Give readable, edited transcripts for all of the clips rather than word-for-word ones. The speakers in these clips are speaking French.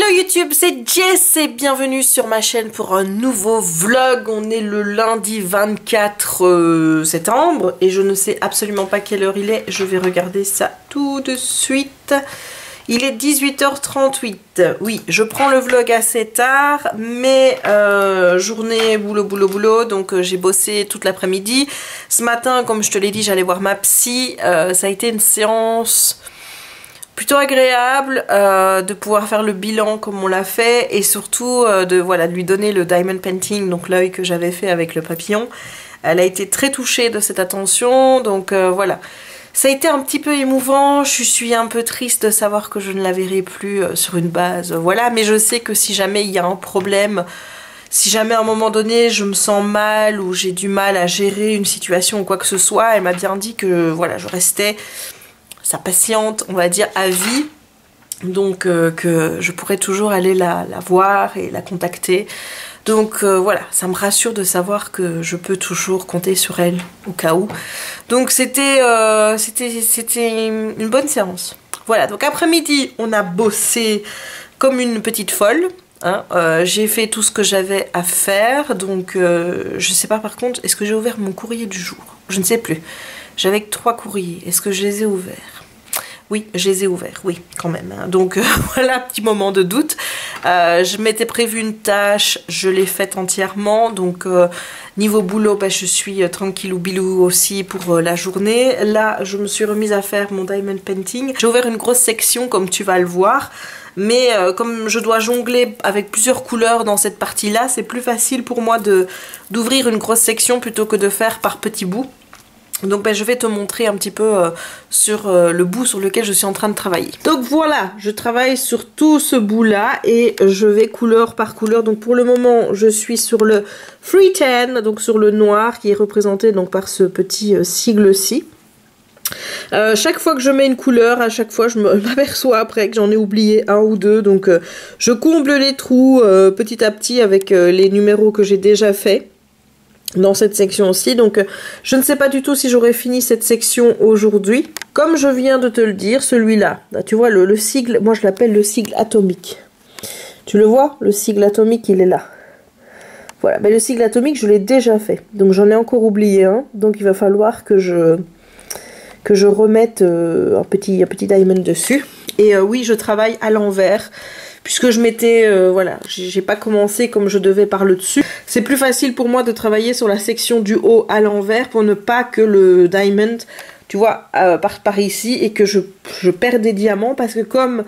Hello YouTube, c'est Jess et bienvenue sur ma chaîne pour un nouveau vlog. On est le lundi 24 septembre et je ne sais absolument pas quelle heure il est. Je vais regarder ça tout de suite. Il est 18h38. Oui, je prends le vlog assez tard, mais journée boulot. Donc j'ai bossé toute l'après-midi. Ce matin, comme je te l'ai dit, j'allais voir ma psy. Ça a été une séance plutôt agréable de pouvoir faire le bilan comme on l'a fait et surtout de lui donner le diamond painting, donc l'œil que j'avais fait avec le papillon. Elle a été très touchée de cette attention, donc voilà. Ça a été un petit peu émouvant, je suis un peu triste de savoir que je ne la verrai plus sur une base, voilà. Mais je sais que si jamais il y a un problème, si jamais à un moment donné je me sens mal ou j'ai du mal à gérer une situation ou quoi que ce soit, elle m'a bien dit que voilà, je restais sa patiente, on va dire, à vie, donc que je pourrais toujours aller la voir et la contacter. Donc voilà, ça me rassure de savoir que je peux toujours compter sur elle au cas où. Donc c'était une bonne séance. Voilà, donc après-midi, on a bossé comme une petite folle. Hein. J'ai fait tout ce que j'avais à faire, donc je sais pas par contre, est-ce que j'ai ouvert mon courrier du jour? Je ne sais plus. J'avais 3 courriers, est-ce que je les ai ouverts? Oui, je les ai ouverts, oui, quand même. Hein. Donc voilà, petit moment de doute. Je m'étais prévu une tâche, je l'ai faite entièrement. Donc niveau boulot, je suis tranquillou bilou aussi pour la journée. Là, je me suis remise à faire mon diamond painting. J'ai ouvert une grosse section, comme tu vas le voir. Mais comme je dois jongler avec plusieurs couleurs dans cette partie-là, c'est plus facile pour moi d'ouvrir une grosse section plutôt que de faire par petits bouts. Donc je vais te montrer un petit peu sur le bout sur lequel je suis en train de travailler. Donc voilà, je travaille sur tout ce bout là et je vais couleur par couleur. Donc pour le moment je suis sur le Free Tan, donc sur le noir qui est représenté donc par ce petit sigle-ci. Chaque fois que je mets une couleur, à chaque fois je m'aperçois après que j'en ai oublié un ou deux. Donc je comble les trous petit à petit avec les numéros que j'ai déjà fait dans cette section aussi. Donc je ne sais pas du tout si j'aurai fini cette section aujourd'hui. Comme je viens de te le dire, celui-là, tu vois le sigle, moi je l'appelle le sigle atomique. Tu le vois, le sigle atomique il est là. Voilà, mais le sigle atomique je l'ai déjà fait. Donc j'en ai encore oublié un. Donc il va falloir que je remette un petit diamond dessus. Et oui, je travaille à l'envers. Puisque je m'étais, voilà, j'ai pas commencé comme je devais par le dessus. C'est plus facile pour moi de travailler sur la section du haut à l'envers pour ne pas que le diamond, tu vois, par ici et que je perds des diamants. Parce que comme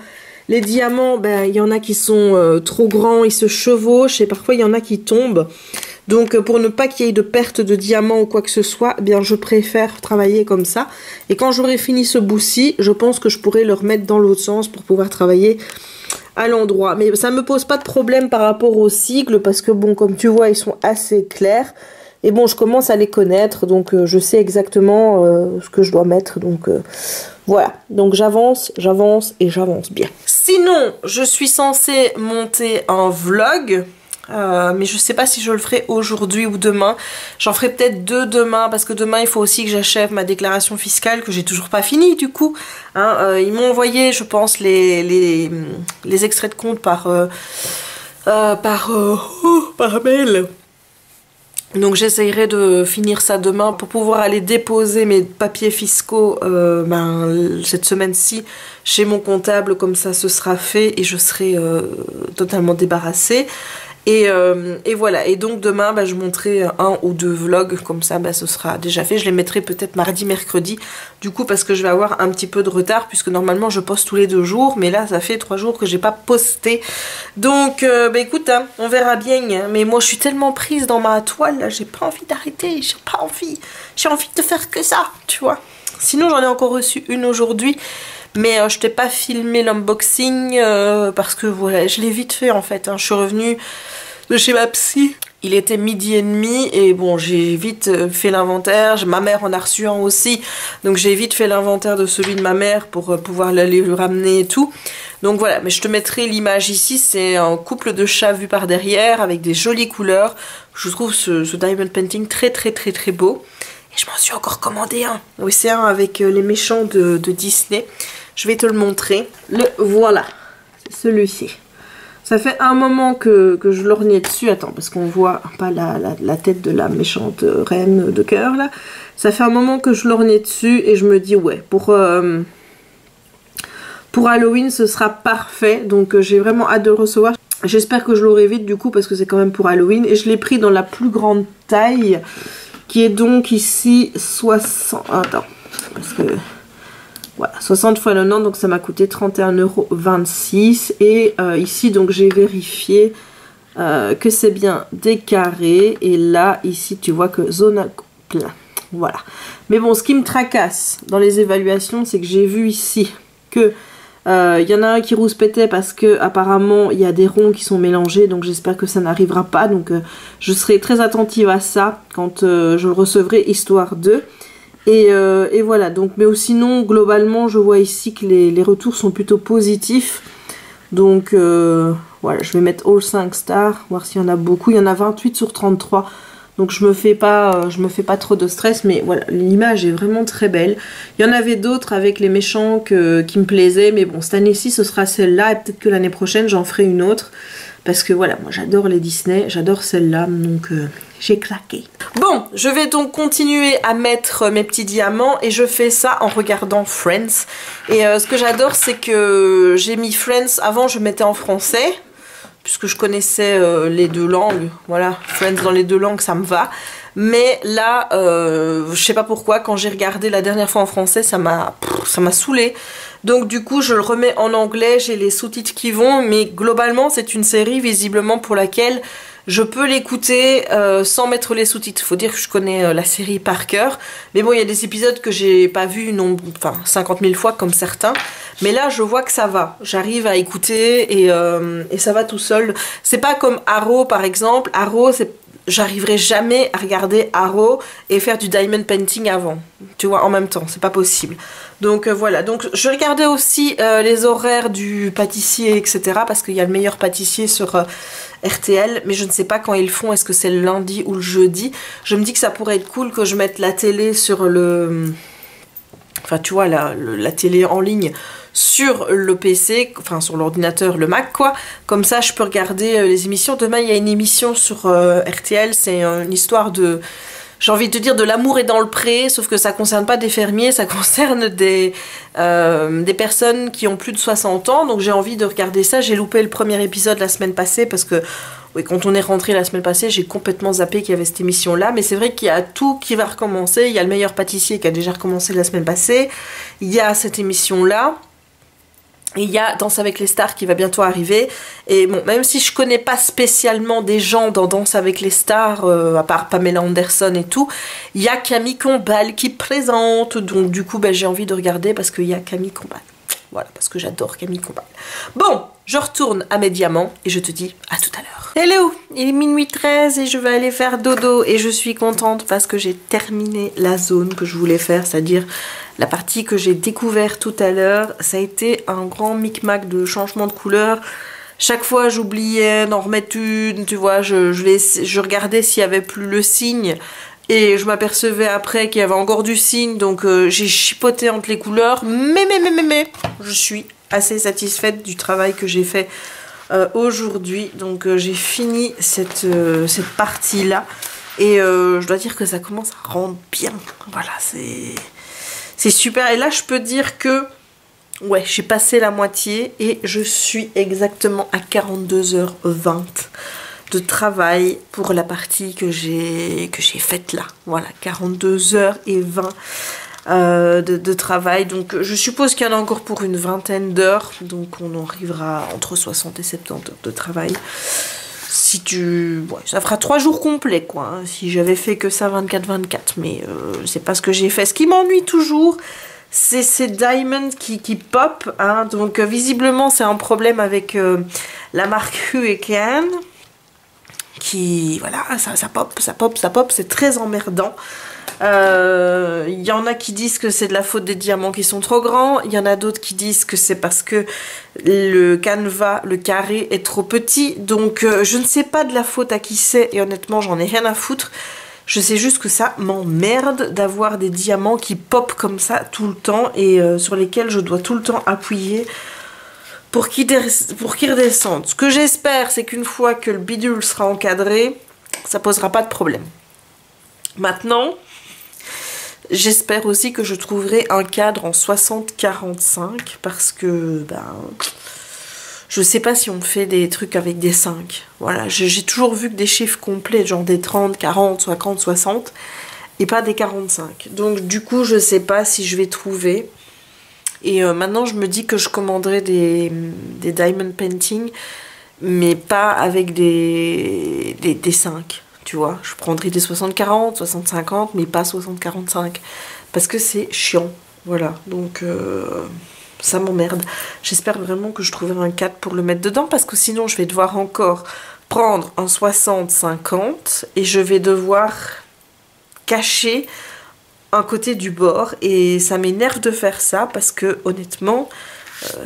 les diamants, il y en a qui sont trop grands, ils se chevauchent et parfois il y en a qui tombent. Donc pour ne pas qu'il y ait de perte de diamants ou quoi que ce soit, je préfère travailler comme ça. Et quand j'aurai fini ce bout-ci, je pense que je pourrai le remettre dans l'autre sens pour pouvoir travailler à l'endroit. Mais ça me pose pas de problème par rapport aux sigles parce que bon, comme tu vois, ils sont assez clairs. Et bon, je commence à les connaître, donc je sais exactement ce que je dois mettre. Donc voilà, donc j'avance et j'avance bien. Sinon, je suis censée monter un vlog. Mais je sais pas si je le ferai aujourd'hui ou demain. J'en ferai peut-être 2 demain parce que demain il faut aussi que j'achève ma déclaration fiscale que j'ai toujours pas fini du coup. Hein, ils m'ont envoyé, je pense, les extraits de compte par mail. Donc j'essayerai de finir ça demain pour pouvoir aller déposer mes papiers fiscaux cette semaine-ci chez mon comptable. Comme ça ce sera fait et je serai totalement débarrassée. Et voilà, et donc demain je montrerai 1 ou 2 vlogs comme ça, ce sera déjà fait. Je les mettrai peut-être mardi, mercredi, du coup parce que je vais avoir un petit peu de retard puisque normalement je poste tous les 2 jours, mais là ça fait 3 jours que j'ai pas posté. Donc écoute, hein, on verra bien, hein. Mais moi je suis tellement prise dans ma toile, j'ai pas envie d'arrêter, j'ai envie de faire que ça, tu vois. Sinon j'en ai encore reçu une aujourd'hui. Mais je t'ai pas filmé l'unboxing parce que voilà, je l'ai vite fait en fait. Hein. Je suis revenue de chez ma psy. Il était 12h30 et bon, j'ai vite fait l'inventaire. Ma mère en a reçu un aussi. Donc j'ai vite fait l'inventaire de celui de ma mère pour pouvoir aller le ramener et tout. Donc voilà, mais je te mettrai l'image ici. C'est un couple de chats vu par derrière avec des jolies couleurs. Je trouve ce diamond painting très beau. Et je m'en suis encore commandé un. Oui, c'est un avec les méchants de Disney. Je vais te le montrer. Le voilà, c'est celui-ci. Ça fait un moment que je lorgnais dessus. Attends, parce qu'on voit pas la tête de la méchante reine de cœur, là. Ça fait un moment que je lorgnais dessus et je me dis, ouais, pour Halloween, ce sera parfait. Donc, j'ai vraiment hâte de le recevoir. J'espère que je l'aurai vite, du coup, parce que c'est quand même pour Halloween. Et je l'ai pris dans la plus grande taille, qui est donc ici 60... Attends, parce que... Voilà, 60 x 90, donc ça m'a coûté 31,26 €. Et ici, donc j'ai vérifié que c'est bien des carrés. Et là, ici, tu vois que zone plein. Voilà. Mais bon, ce qui me tracasse dans les évaluations, c'est que j'ai vu ici que y en a un qui rouspétait parce que apparemment il y a des ronds qui sont mélangés. Donc j'espère que ça n'arrivera pas. Donc je serai très attentive à ça quand je le recevrai, histoire de... Et voilà, donc, mais sinon, globalement, je vois ici que les retours sont plutôt positifs. Donc, voilà, je vais mettre all 5 stars, voir s'il y en a beaucoup. Il y en a 28 sur 33. Donc, je me fais pas trop de stress. Mais voilà, l'image est vraiment très belle. Il y en avait d'autres avec les méchants qui me plaisaient. Mais bon, cette année-ci, ce sera celle-là. Et peut-être que l'année prochaine, j'en ferai une autre. Parce que voilà, moi, j'adore les Disney. J'adore celle-là. Donc... j'ai craqué. Bon, je vais donc continuer à mettre mes petits diamants et je fais ça en regardant Friends. Et ce que j'adore, c'est que j'ai mis Friends, avant je mettais en français, puisque je connaissais les deux langues. Voilà, Friends dans les deux langues, ça me va. Mais là, je sais pas pourquoi, quand j'ai regardé la dernière fois en français, ça m'a saoulée. Donc du coup, je le remets en anglais, j'ai les sous-titres qui vont, mais globalement, c'est une série visiblement pour laquelle... je peux l'écouter sans mettre les sous-titres. Faut dire que je connais la série par cœur. Mais bon, il y a des épisodes que j'ai pas vus, enfin 50 000 fois comme certains. Mais là, je vois que ça va. J'arrive à écouter et ça va tout seul. C'est pas comme Arrow, par exemple. Arrow, j'arriverai jamais à regarder Arrow et faire du diamond painting avant. Tu vois, en même temps. C'est pas possible. Donc voilà. Donc je regardais aussi les horaires du pâtissier, etc. Parce qu'il y a le meilleur pâtissier sur... RTL, mais je ne sais pas quand ils font, est-ce que c'est le lundi ou le jeudi. Je me dis que ça pourrait être cool que je mette la télé sur le... Enfin, tu vois, la télé en ligne sur le PC, enfin sur l'ordinateur, le Mac, quoi. Comme ça, je peux regarder les émissions. Demain, il y a une émission sur RTL, c'est une histoire de... J'ai envie de te dire de l'amour est dans le pré, sauf que ça concerne pas des fermiers, ça concerne des personnes qui ont plus de 60 ans. Donc j'ai envie de regarder ça. J'ai loupé le premier épisode la semaine passée parce que oui, quand on est rentré la semaine passée, j'ai complètement zappé qu'il y avait cette émission-là. Mais c'est vrai qu'il y a tout qui va recommencer. Il y a le meilleur pâtissier qui a déjà recommencé la semaine passée. Il y a cette émission-là. Et il y a Danse avec les stars qui va bientôt arriver. Et bon, même si je connais pas spécialement des gens dans Danse avec les stars, à part Pamela Anderson et tout, il y a Camille Combal qui présente. Donc du coup, ben, j'ai envie de regarder parce qu'il y a Camille Combal. Voilà, parce que j'adore Camille Combal. Bon, je retourne à mes diamants et je te dis à tout à l'heure. Hello, il est minuit 13 et je vais aller faire dodo. Et je suis contente parce que j'ai terminé la zone que je voulais faire, c'est-à-dire... la partie que j'ai découvert tout à l'heure. Ça a été un grand micmac de changement de couleur. Chaque fois, j'oubliais d'en remettre une, tu vois. Je regardais s'il n'y avait plus le signe. Et je m'apercevais après qu'il y avait encore du signe. Donc, j'ai chipoté entre les couleurs. Mais, je suis assez satisfaite du travail que j'ai fait aujourd'hui. Donc, j'ai fini cette partie-là. Et je dois dire que ça commence à rendre bien. Voilà, c'est super. Et là, je peux dire que ouais, j'ai passé la moitié et je suis exactement à 42h20 de travail pour la partie que j'ai faite là. Voilà, 42h20 de travail. Donc, je suppose qu'il y en a encore pour une vingtaine d'heures. Donc, on arrivera entre 60 et 70 heures de travail. Si tu... ouais, ça fera 3 jours complets, quoi. Hein, si j'avais fait que ça 24-24. Mais c'est pas ce que j'ai fait. Ce qui m'ennuie toujours, c'est ces diamonds qui pop. Hein. Donc, visiblement, c'est un problème avec la marque Hurricane. Qui... voilà, ça pop. C'est très emmerdant. Il y en a qui disent que c'est de la faute des diamants qui sont trop grands. Il y en a d'autres qui disent que c'est parce que le canevas, le carré est trop petit. Donc je ne sais pas de la faute à qui c'est. Et honnêtement, j'en ai rien à foutre. Je sais juste que ça m'emmerde d'avoir des diamants qui pop comme ça tout le temps. Et sur lesquels je dois tout le temps appuyer pour qu'il redescende. Ce que j'espère, c'est qu'une fois que le bidule sera encadré, ça posera pas de problème. Maintenant, j'espère aussi que je trouverai un cadre en 60-45 parce que je sais pas si on fait des trucs avec des 5. Voilà, j'ai toujours vu que des chiffres complets, genre des 30, 40, 50, 60 et pas des 45. Donc du coup, je sais pas si je vais trouver. Et maintenant, je me dis que je commanderai des diamond painting, mais pas avec des 5. Tu vois, je prendrai des 60-40, 60-50, mais pas 60-45. Parce que c'est chiant. Voilà, donc ça m'emmerde. J'espère vraiment que je trouverai un 4 pour le mettre dedans, parce que sinon je vais devoir encore prendre un 60-50 et je vais devoir cacher un côté du bord. Et ça m'énerve de faire ça, parce que honnêtement,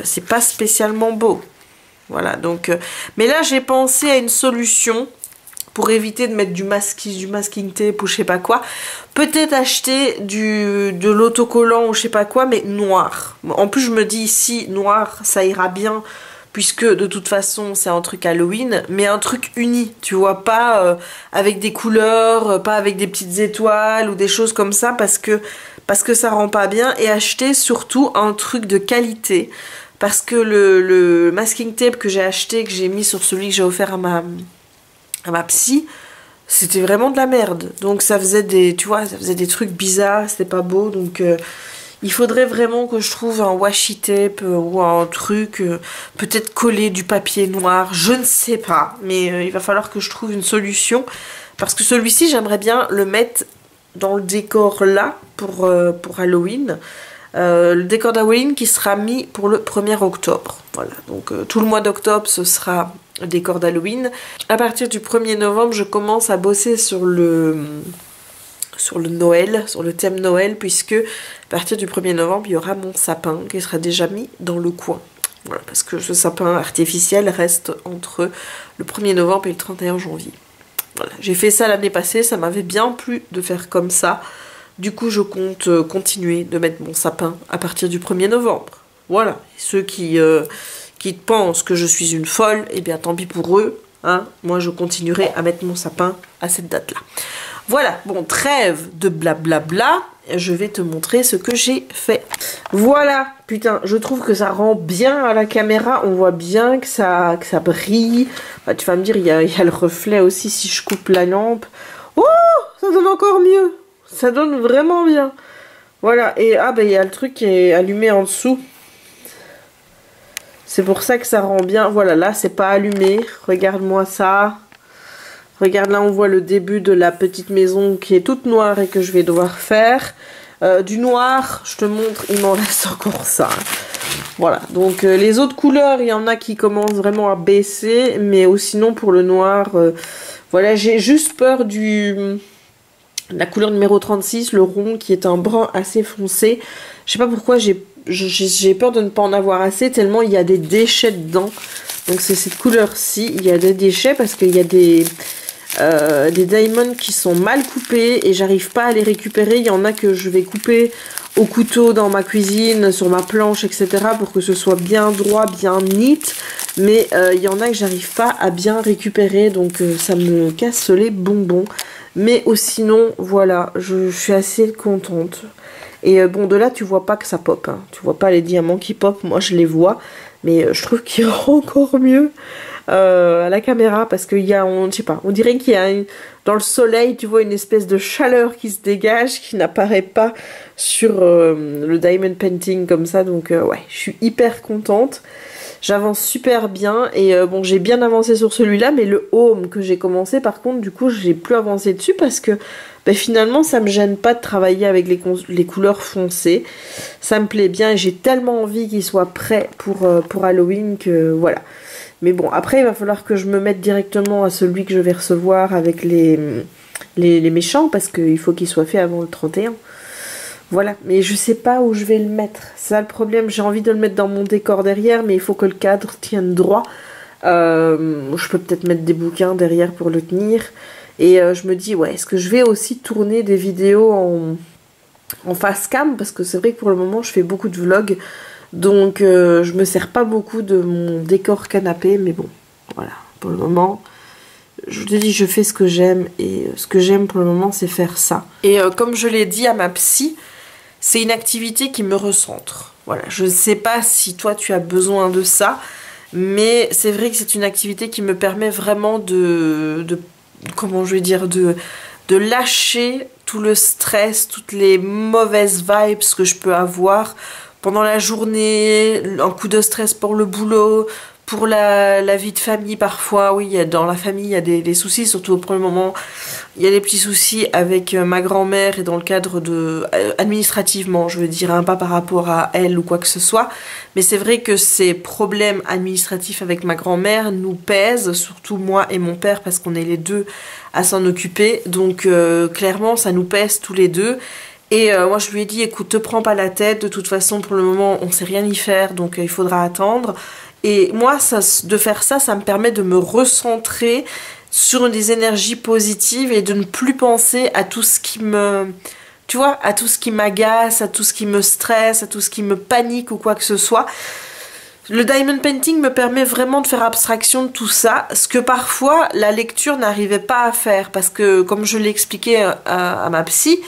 c'est pas spécialement beau. Voilà, donc... mais là, j'ai pensé à une solution... pour éviter de mettre du masking tape ou je sais pas quoi, peut-être acheter de l'autocollant ou je sais pas quoi, mais noir. En plus, je me dis ici, noir, ça ira bien, puisque de toute façon, c'est un truc Halloween, mais un truc uni, tu vois, pas avec des couleurs, pas avec des petites étoiles ou des choses comme ça, parce que ça rend pas bien, et acheter surtout un truc de qualité, parce que le masking tape que j'ai acheté, que j'ai mis sur celui que j'ai offert à ma psy, c'était vraiment de la merde. Donc ça faisait des, tu vois, ça faisait des trucs bizarres, c'était pas beau. Donc il faudrait vraiment que je trouve un washi tape ou un truc, peut-être coller du papier noir, je ne sais pas. Mais il va falloir que je trouve une solution. Parce que celui-ci, j'aimerais bien le mettre dans le décor là, pour Halloween. Le décor d'Halloween qui sera mis pour le 1er octobre. Voilà, donc tout le mois d'octobre, ce sera le décor d'Halloween. À partir du 1er novembre, je commence à bosser sur le Noël, sur le thème Noël, puisque à partir du 1er novembre, il y aura mon sapin qui sera déjà mis dans le coin. Voilà, parce que ce sapin artificiel reste entre le 1er novembre et le 31 janvier. Voilà, j'ai fait ça l'année passée, ça m'avait bien plu de faire comme ça. Du coup, je compte continuer de mettre mon sapin à partir du 1er novembre. Voilà, et ceux qui pensent que je suis une folle, eh bien tant pis pour eux. Hein. Moi, je continuerai à mettre mon sapin à cette date-là. Voilà, bon, trêve de blablabla. Je vais te montrer ce que j'ai fait. Voilà, putain, je trouve que ça rend bien à la caméra. On voit bien que ça brille. Enfin, tu vas me dire, il y a le reflet aussi si je coupe la lampe. Oh, ça donne encore mieux. Ça donne vraiment bien. Voilà, et il y a le truc qui est allumé en dessous. C'est pour ça que ça rend bien. Voilà, là, c'est pas allumé. Regarde-moi ça. Regarde, là, on voit le début de la petite maison qui est toute noire et que je vais devoir faire. Du noir, je te montre, il m'en reste encore ça. Voilà, donc les autres couleurs, il y en a qui commencent vraiment à baisser. Mais sinon, pour le noir, voilà, j'ai juste peur la couleur numéro 36, le rond, qui est un brun assez foncé. Je sais pas pourquoi j'ai peur de ne pas en avoir assez, tellement il y a des déchets dedans. Donc c'est cette couleur-ci, il y a des déchets parce qu'il y a des diamonds qui sont mal coupés et j'arrive pas à les récupérer. Il y en a que je vais couper au couteau dans ma cuisine, sur ma planche, etc. pour que ce soit bien droit, bien neat. Mais il y en a que j'arrive pas à bien récupérer, donc ça me casse les bonbons. Mais sinon, voilà, je suis assez contente. Et bon, de là, tu vois pas que ça pop. Hein. Tu vois pas les diamants qui pop. Moi, je les vois. Mais je trouve qu'il rend encore mieux à la caméra. Parce qu'il y a, je sais pas, on dirait qu'il y a dans le soleil, tu vois, une espèce de chaleur qui se dégage, qui n'apparaît pas sur le diamond painting comme ça. Donc, ouais, je suis hyper contente. J'avance super bien et bon, j'ai bien avancé sur celui-là, mais le home que j'ai commencé, par contre, du coup, j'ai plus avancé dessus parce que finalement, ça me gêne pas de travailler avec les couleurs foncées. Ça me plaît bien et j'ai tellement envie qu'il soit prêt pour Halloween que voilà. Mais bon, après, il va falloir que je me mette directement à celui que je vais recevoir avec les méchants parce qu'il faut qu'il soit fait avant le 31. Voilà, mais je sais pas où je vais le mettre. C'est ça le problème, j'ai envie de le mettre dans mon décor derrière, mais il faut que le cadre tienne droit. Je peux peut-être mettre des bouquins derrière pour le tenir. Et je me dis, ouais, est-ce que je vais aussi tourner des vidéos en face cam? Parce que c'est vrai que pour le moment, je fais beaucoup de vlogs. Donc je me sers pas beaucoup de mon décor canapé, mais bon, voilà, pour le moment, je te dis, je fais ce que j'aime, et ce que j'aime pour le moment, c'est faire ça. Et comme je l'ai dit à ma psy, c'est une activité qui me recentre. Voilà, je sais pas si toi tu as besoin de ça, mais c'est vrai que c'est une activité qui me permet vraiment comment je vais dire, de lâcher tout le stress, toutes les mauvaises vibes que je peux avoir pendant la journée, un coup de stress pour le boulot, pour la vie de famille parfois. Oui, dans la famille il y a des soucis, surtout pour le moment il y a des petits soucis avec ma grand-mère, et dans le cadre de administrativement, je veux dire, hein, pas par rapport à elle ou quoi que ce soit, mais c'est vrai que ces problèmes administratifs avec ma grand-mère nous pèsent, surtout moi et mon père, parce qu'on est les deux à s'en occuper, donc clairement ça nous pèse tous les deux. Et moi je lui ai dit, écoute, te prends pas la tête, de toute façon pour le moment on sait rien y faire, donc il faudra attendre. Et moi de faire ça, ça me permet de me recentrer sur des énergies positives et de ne plus penser à tout ce qui me... Tu vois, à tout ce qui m'agace, à tout ce qui me stresse, à tout ce qui me panique ou quoi que ce soit. Le diamond painting me permet vraiment de faire abstraction de tout ça, ce que parfois la lecture n'arrivait pas à faire, parce que comme je l'ai expliqué à ma psy,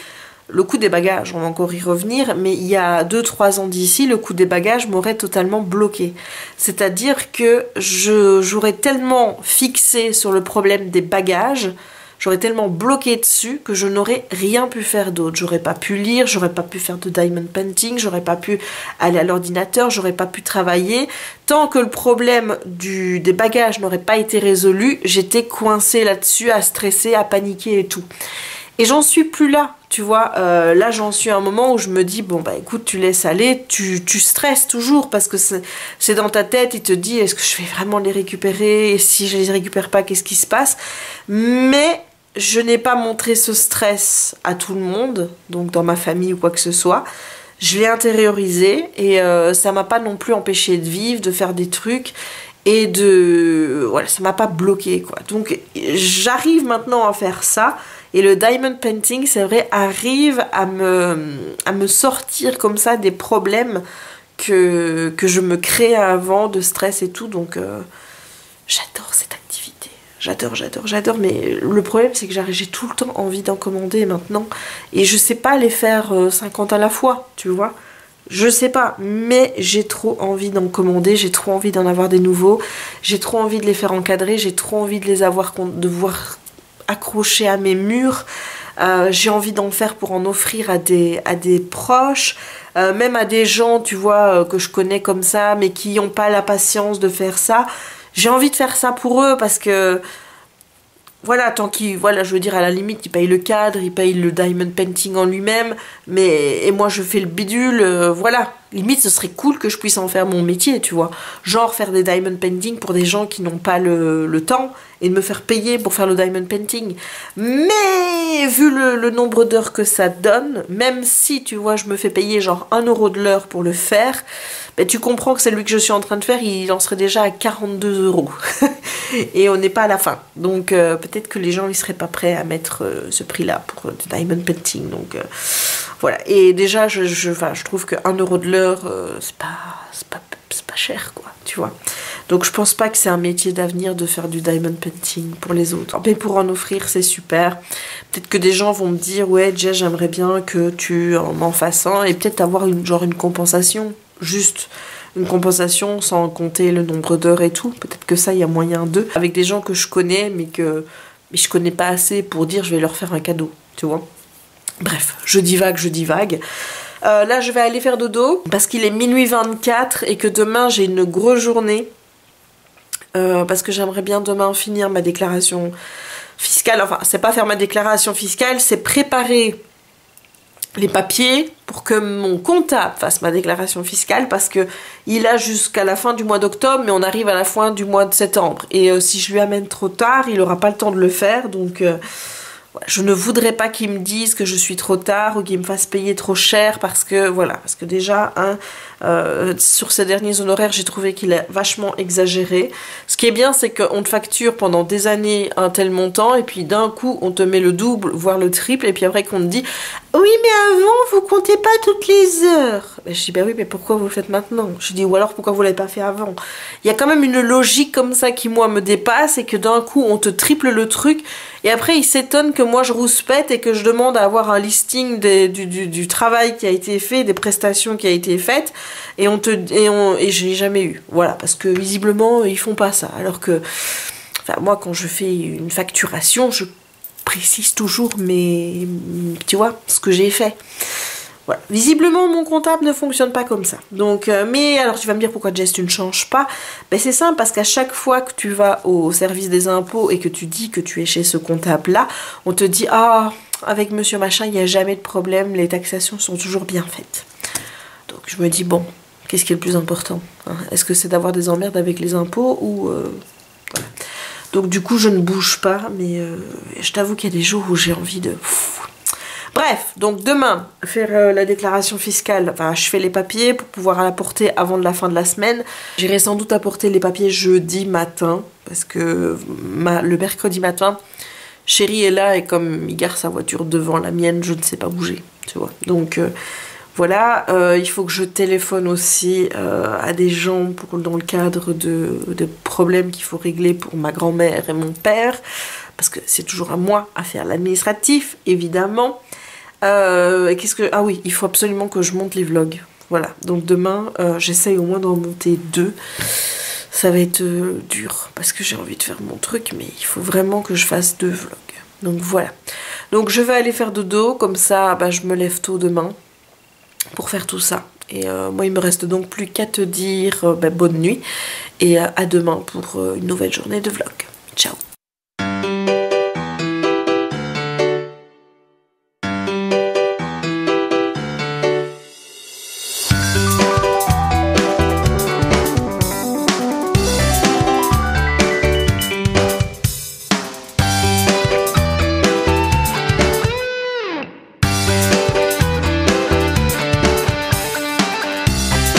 le coût des bagages, on va encore y revenir, mais il y a 2-3 ans d'ici, le coût des bagages m'aurait totalement bloqué. C'est-à-dire que j'aurais tellement fixé sur le problème des bagages, j'aurais tellement bloqué dessus que je n'aurais rien pu faire d'autre. J'aurais pas pu lire, j'aurais pas pu faire de diamond painting, j'aurais pas pu aller à l'ordinateur, j'aurais pas pu travailler. Tant que le problème des bagages n'aurait pas été résolu, j'étais coincée là-dessus, à stresser, à paniquer et tout. Et j'en suis plus là, tu vois, là j'en suis à un moment où je me dis, bon bah écoute, tu laisses aller, tu stresses toujours, parce que c'est dans ta tête, il te dit, est-ce que je vais vraiment les récupérer, et si je les récupère pas, qu'est-ce qui se passe? Mais je n'ai pas montré ce stress à tout le monde, donc dans ma famille ou quoi que ce soit. Je l'ai intériorisé, et ça m'a pas non plus empêché de vivre, de faire des trucs, et voilà, ça m'a pas bloqué, quoi. Donc j'arrive maintenant à faire ça. Et le diamond painting, c'est vrai, arrive à me sortir comme ça des problèmes que je me créais avant, de stress et tout. Donc j'adore cette activité. J'adore. Mais le problème, c'est que j'ai tout le temps envie d'en commander maintenant. Et je sais pas les faire 50 à la fois, tu vois. Je sais pas, mais j'ai trop envie d'en commander, j'ai trop envie d'en avoir des nouveaux. J'ai trop envie de les faire encadrer, j'ai trop envie de les avoir, de voir accroché à mes murs. J'ai envie d'en faire pour en offrir à des proches, même à des gens, tu vois, que je connais comme ça, mais qui n'ont pas la patience de faire ça. J'ai envie de faire ça pour eux, parce que voilà, tant qu'ils, voilà, je veux dire, à la limite, ils payent le cadre, ils payent le diamond painting en lui-même, et moi je fais le bidule, voilà. Limite, ce serait cool que je puisse en faire mon métier, tu vois. Genre faire des diamond painting pour des gens qui n'ont pas le temps, et de me faire payer pour faire le diamond painting. Mais vu le nombre d'heures que ça donne, même si, tu vois, je me fais payer genre 1 € de l'heure pour le faire, ben, tu comprends que celui que je suis en train de faire, il en serait déjà à 42 €. Et on n'est pas à la fin. Donc peut-être que les gens, ils seraient pas prêts à mettre ce prix-là pour du diamond painting. Donc voilà. Et déjà, je trouve que 1 € de l'heure, c'est pas cher, quoi, tu vois. Donc je pense pas que c'est un métier d'avenir de faire du diamond painting pour les autres. Mais pour en offrir, c'est super. Peut-être que des gens vont me dire, ouais, Jess, j'aimerais bien que tu m'en fasses un, et peut-être avoir une compensation. Juste une compensation sans compter le nombre d'heures et tout. Peut-être que ça, il y a moyen d'eux. Avec des gens que je connais, mais je connais pas assez pour dire je vais leur faire un cadeau, tu vois. Bref, je divague. Là, je vais aller faire dodo parce qu'il est minuit 24 et que demain, j'ai une grosse journée. Parce que j'aimerais bien demain finir ma déclaration fiscale. Enfin, c'est pas faire ma déclaration fiscale, c'est préparer les papiers pour que mon comptable fasse ma déclaration fiscale, parce que il a jusqu'à la fin du mois d'octobre, mais on arrive à la fin du mois de septembre. Et si je lui amène trop tard, il n'aura pas le temps de le faire. Donc je ne voudrais pas qu'ils me disent que je suis trop tard ou qu'ils me fassent payer trop cher parce que voilà, parce que déjà hein, sur ces derniers honoraires j'ai trouvé qu'il est vachement exagéré. Ce qui est bien c'est qu'on te facture pendant des années un tel montant et puis d'un coup on te met le double voire le triple et puis après qu'on te dit oui mais avant vous comptez pas toutes les heures. Ben, je dis bah oui mais pourquoi vous le faites maintenant? Je dis ou alors pourquoi vous l'avez pas fait avant? Il y a quand même une logique comme ça qui moi me dépasse et que d'un coup on te triple le truc et après ils s'étonnent que moi je rouspète et que je demande à avoir un listing du travail qui a été fait, des prestations qui a été faites et je l'ai jamais eu. Voilà, parce que visiblement ils font pas ça. Alors que enfin, moi quand je fais une facturation, je précise toujours tu vois, ce que j'ai fait. Voilà. Visiblement, mon comptable ne fonctionne pas comme ça. Donc, mais alors tu vas me dire pourquoi Jess tu ne changes pas? Ben c'est simple parce qu'à chaque fois que tu vas au service des impôts et que tu dis que tu es chez ce comptable là, on te dit ah avec monsieur machin il n'y a jamais de problème, les taxations sont toujours bien faites. Donc je me dis bon, qu'est-ce qui est le plus important hein? Est-ce que c'est d'avoir des emmerdes avec les impôts ou voilà. Donc du coup je ne bouge pas, mais je t'avoue qu'il y a des jours où j'ai envie de... Bref, donc demain, faire la déclaration fiscale, enfin je fais les papiers pour pouvoir l'apporter avant de la fin de la semaine. J'irai sans doute apporter les papiers jeudi matin, parce que le mercredi matin, Chéri est là et comme il gare sa voiture devant la mienne, je ne sais pas bouger, tu vois. Donc voilà, il faut que je téléphone aussi à des gens dans le cadre de problèmes qu'il faut régler pour ma grand-mère et mon père, parce que c'est toujours à moi à faire l'administratif, évidemment. Ah oui, il faut absolument que je monte les vlogs. Voilà, donc demain, j'essaye au moins d'en monter 2. Ça va être dur, parce que j'ai envie de faire mon truc, mais il faut vraiment que je fasse 2 vlogs. Donc voilà. Donc je vais aller faire dodo, comme ça, bah, je me lève tôt demain pour faire tout ça. Et moi, il me reste donc plus qu'à te dire bonne nuit, et à demain pour une nouvelle journée de vlog. Ciao!